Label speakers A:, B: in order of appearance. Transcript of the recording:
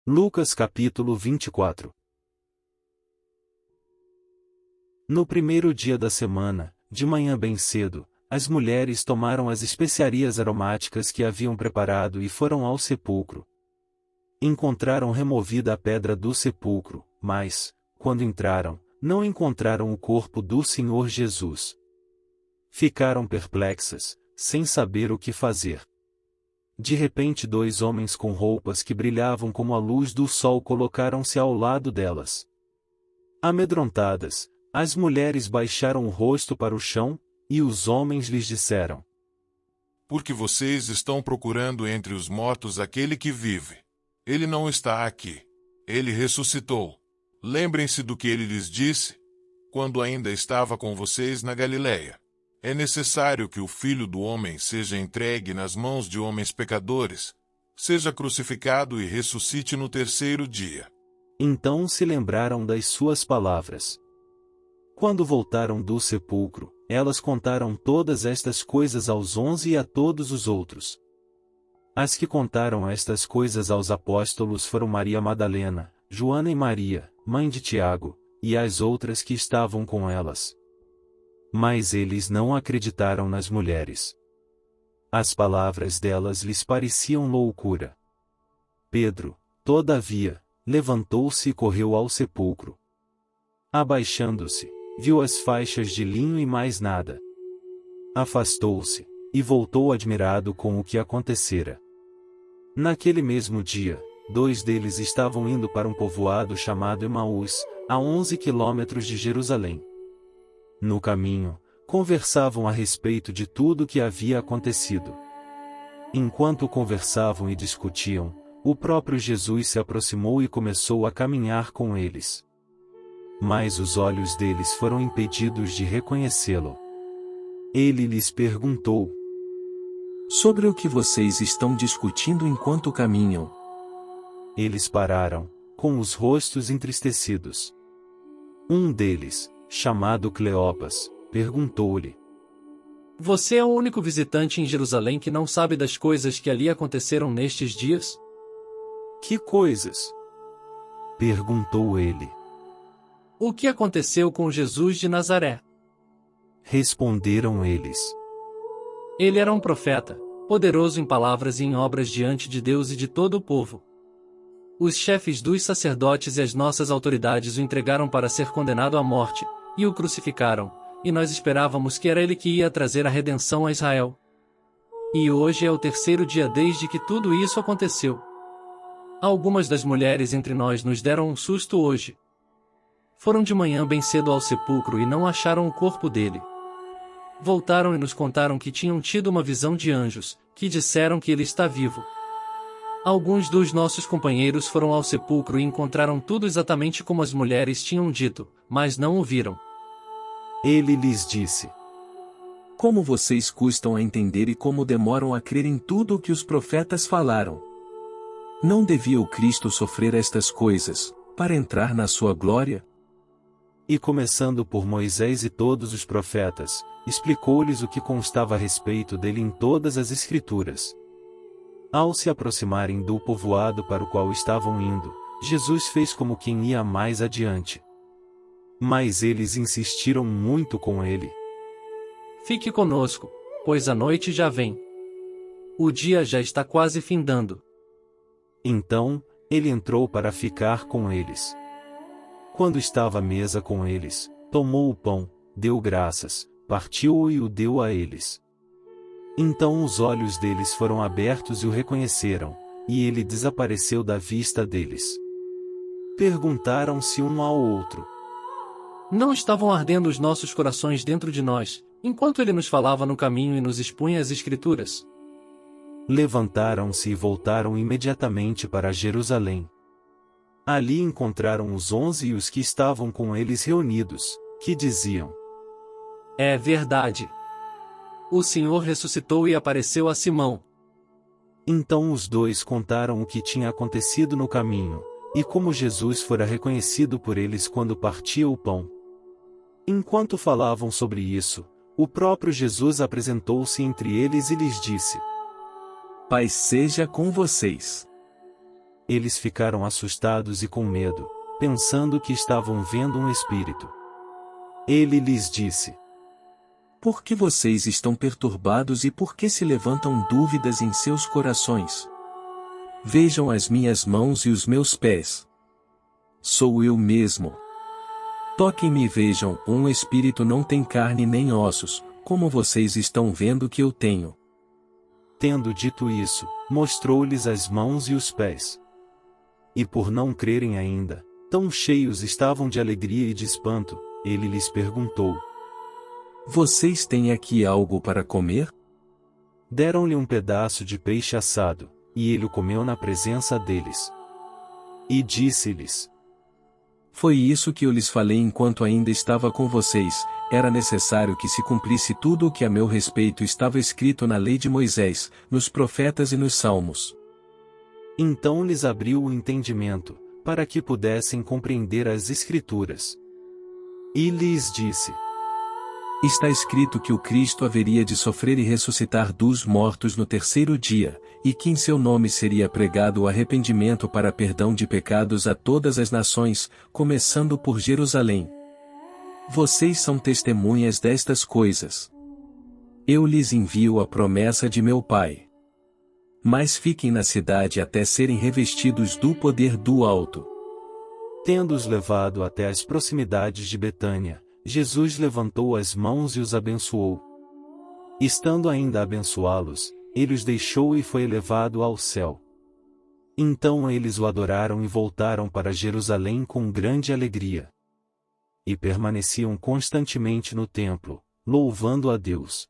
A: Lucas capítulo 24. No primeiro dia da semana, de manhã bem cedo, as mulheres tomaram as especiarias aromáticas que haviam preparado e foram ao sepulcro. Encontraram removida a pedra do sepulcro, mas, quando entraram, não encontraram o corpo do Senhor Jesus. Ficaram perplexas, sem saber o que fazer. De repente 2 homens com roupas que brilhavam como a luz do sol colocaram-se ao lado delas. Amedrontadas, as mulheres baixaram o rosto para o chão, e os homens lhes disseram:
B: Porque vocês estão procurando entre os mortos aquele que vive. Ele não está aqui. Ele ressuscitou. Lembrem-se do que ele lhes disse, quando ainda estava com vocês na Galileia. É necessário que o Filho do Homem seja entregue nas mãos de homens pecadores, seja crucificado e ressuscite no terceiro dia.
A: Então se lembraram das suas palavras. Quando voltaram do sepulcro, elas contaram todas estas coisas aos 11 e a todos os outros. As que contaram estas coisas aos apóstolos foram Maria Madalena, Joana e Maria, mãe de Tiago, e as outras que estavam com elas. Mas eles não acreditaram nas mulheres. As palavras delas lhes pareciam loucura. Pedro, todavia, levantou-se e correu ao sepulcro. Abaixando-se, viu as faixas de linho e mais nada. Afastou-se, e voltou admirado com o que acontecera. Naquele mesmo dia, 2 deles estavam indo para um povoado chamado Emaús, a 11 quilômetros de Jerusalém. No caminho, conversavam a respeito de tudo o que havia acontecido. Enquanto conversavam e discutiam, o próprio Jesus se aproximou e começou a caminhar com eles. Mas os olhos deles foram impedidos de reconhecê-lo. Ele lhes perguntou:
C: Sobre o que vocês estão discutindo enquanto caminham?
A: Eles pararam, com os rostos entristecidos. Um deles, chamado Cleopas, perguntou-lhe:
D: Você é o único visitante em Jerusalém que não sabe das coisas que ali aconteceram nestes dias?
A: Que coisas? Perguntou ele.
D: O que aconteceu com Jesus de Nazaré?
A: Responderam eles.
D: Ele era um profeta, poderoso em palavras e em obras diante de Deus e de todo o povo. Os chefes dos sacerdotes e as nossas autoridades o entregaram para ser condenado à morte, e o crucificaram, e nós esperávamos que era ele que ia trazer a redenção a Israel. E hoje é o terceiro dia desde que tudo isso aconteceu. Algumas das mulheres entre nós nos deram um susto hoje. Foram de manhã bem cedo ao sepulcro e não acharam o corpo dele. Voltaram e nos contaram que tinham tido uma visão de anjos, que disseram que ele está vivo. Alguns dos nossos companheiros foram ao sepulcro e encontraram tudo exatamente como as mulheres tinham dito, mas não o viram.
A: Ele lhes disse:
C: Como vocês custam a entender e como demoram a crer em tudo o que os profetas falaram? Não devia o Cristo sofrer estas coisas, para entrar na sua glória?
A: E começando por Moisés e todos os profetas, explicou-lhes o que constava a respeito dele em todas as Escrituras. Ao se aproximarem do povoado para o qual estavam indo, Jesus fez como quem ia mais adiante. Mas eles insistiram muito com ele.
D: Fique conosco, pois a noite já vem. O dia já está quase findando.
A: Então, ele entrou para ficar com eles. Quando estava à mesa com eles, tomou o pão, deu graças, partiu-o e o deu a eles. Então os olhos deles foram abertos e o reconheceram, e ele desapareceu da vista deles. Perguntaram-se um ao outro:
D: Não estavam ardendo os nossos corações dentro de nós, enquanto ele nos falava no caminho e nos expunha as Escrituras?
A: Levantaram-se e voltaram imediatamente para Jerusalém. Ali encontraram os 11 e os que estavam com eles reunidos, que diziam:
D: É verdade. O Senhor ressuscitou e apareceu a Simão.
A: Então os 2 contaram o que tinha acontecido no caminho, e como Jesus fora reconhecido por eles quando partia o pão. Enquanto falavam sobre isso, o próprio Jesus apresentou-se entre eles e lhes disse:
C: Paz seja com vocês.
A: Eles ficaram assustados e com medo, pensando que estavam vendo um espírito. Ele lhes disse:
C: Por que vocês estão perturbados e por que se levantam dúvidas em seus corações? Vejam as minhas mãos e os meus pés. Sou eu mesmo. Toquem-me e vejam, um espírito não tem carne nem ossos, como vocês estão vendo que eu tenho.
A: Tendo dito isso, mostrou-lhes as mãos e os pés. E por não crerem ainda, tão cheios estavam de alegria e de espanto, ele lhes perguntou:
C: Vocês têm aqui algo para comer?
A: Deram-lhe um pedaço de peixe assado, e ele o comeu na presença deles. E disse-lhes:
C: Foi isso que eu lhes falei enquanto ainda estava com vocês, era necessário que se cumprisse tudo o que a meu respeito estava escrito na lei de Moisés, nos profetas e nos salmos.
A: Então lhes abriu o entendimento, para que pudessem compreender as Escrituras. E lhes disse:
C: Está escrito que o Cristo haveria de sofrer e ressuscitar dos mortos no terceiro dia, e que em seu nome seria pregado o arrependimento para perdão de pecados a todas as nações, começando por Jerusalém. Vocês são testemunhas destas coisas. Eu lhes envio a promessa de meu Pai. Mas fiquem na cidade até serem revestidos do poder do alto.
A: Tendo-os levado até as proximidades de Betânia, Jesus levantou as mãos e os abençoou. Estando ainda a abençoá-los, ele os deixou e foi elevado ao céu. Então eles o adoraram e voltaram para Jerusalém com grande alegria. E permaneciam constantemente no templo, louvando a Deus.